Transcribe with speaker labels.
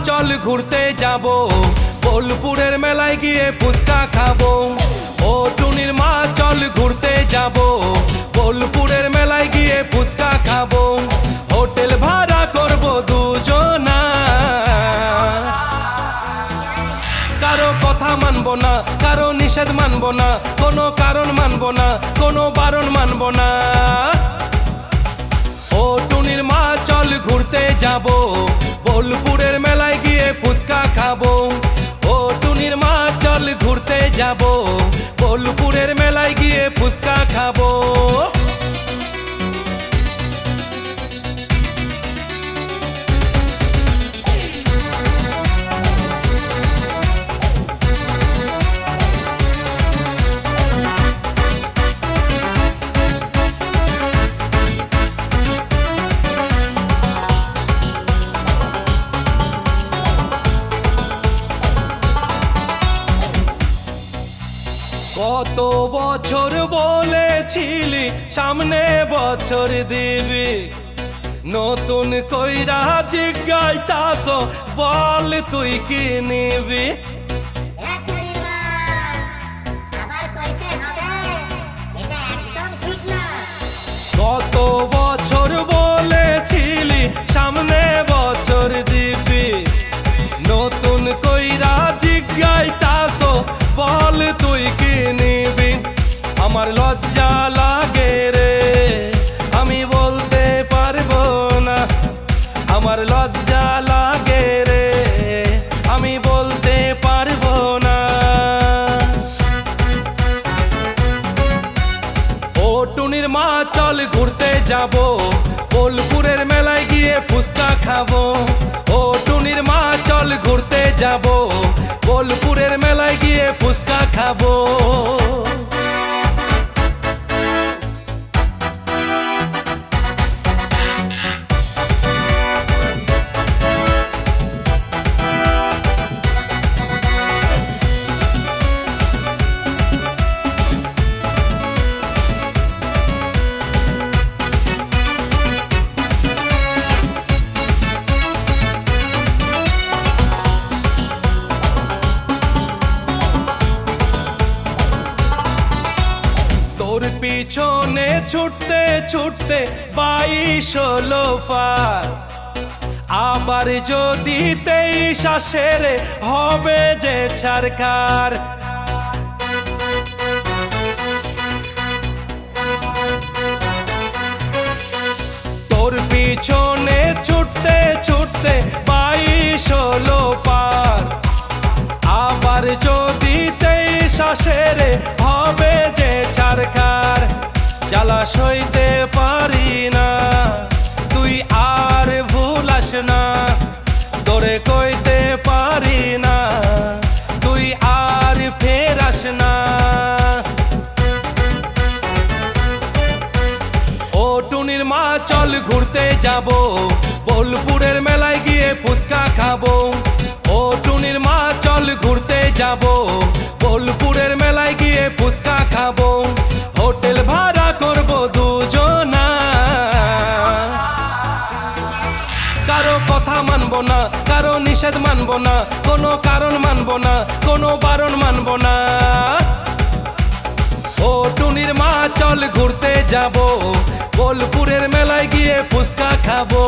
Speaker 1: চল ঘুরতে যাব, বোলপুরের মেলায় গিয়ে ফুচকা খাবো। ও টুনির মা চল ঘুরতে যাব, বোলপুরের মেলায় গিয়ে ফুচকা খাবো। হোটেল ভাড়া করব দুজনা, কারো কথা মানবো না, কারো নিষেধ মানবো না, কোনো কারণ মানবো না, কোনো বারণ মানবো না। ও টুনির মা চল ঘুরতে যাব, বোলপুরের মেলায় গিয়ে ফুচকা খাবো। ও টুনির মা চল ঘুরতে যাব, বোলপুরের মেলায় গিয়ে ফুচকা খাবো। কত বছর বলেছিলি সামনে বছর দিবি, নতুন কইরা জিজ্ঞাইতাছ বল তুই কি নিবি। কত বছর বলেছিলি সামনে বছর দিবি, নতুন কইরা জিজ্ঞাইতাছ বল তুই কি নিবি। আমার লজ্জা লাগে রে, আমি বলতে পারবো না। আমার লজ্জা লাগে রে, আমি বলতে পারবো না। ও টুনির মা চল ঘুরতে যাব, বোলপুরের মেলায় গিয়ে ফুচকা খাবো। ও টুনির মা চল ঘুরতে যাব, বোলপুরের মেলায় গিয়ে ফুচকা খাবো। তোর পিছনে ছুটতে ছুটতে 22 হলো পার, আবার যদি 23 আসে রে হবে যে ছারখার। তোর পিছনে ছুটতে ছুটতে 22 হলো পার, আবার যদি 23 আসে রে হবে যে ছারখার। জ্বালা সইতে পারি না, তুই আর ভুলাস না। তোরে কইতে পারি না, তুই আর ফেরাস না। ও টুনির মা চল ঘুরতে যাব, বোলপুরের মেলায় গিয়ে ফুচকা খাবো। ও টুনির মা চল ঘুরতে যাব, বোলপুরের মেলায় গিয়ে ফুচকা খাবো। হোটেল ভাড়া করব দুজনা, কারো কথা মানবো না, কারো নিষেধ মানবো না, কোনো কারণ মানবো না, কোনো বারণ মানবো না। ও টুনির মা চল ঘুরতে যাব, বোলপুরের মেলায় গিয়ে ফুচকা খাবো।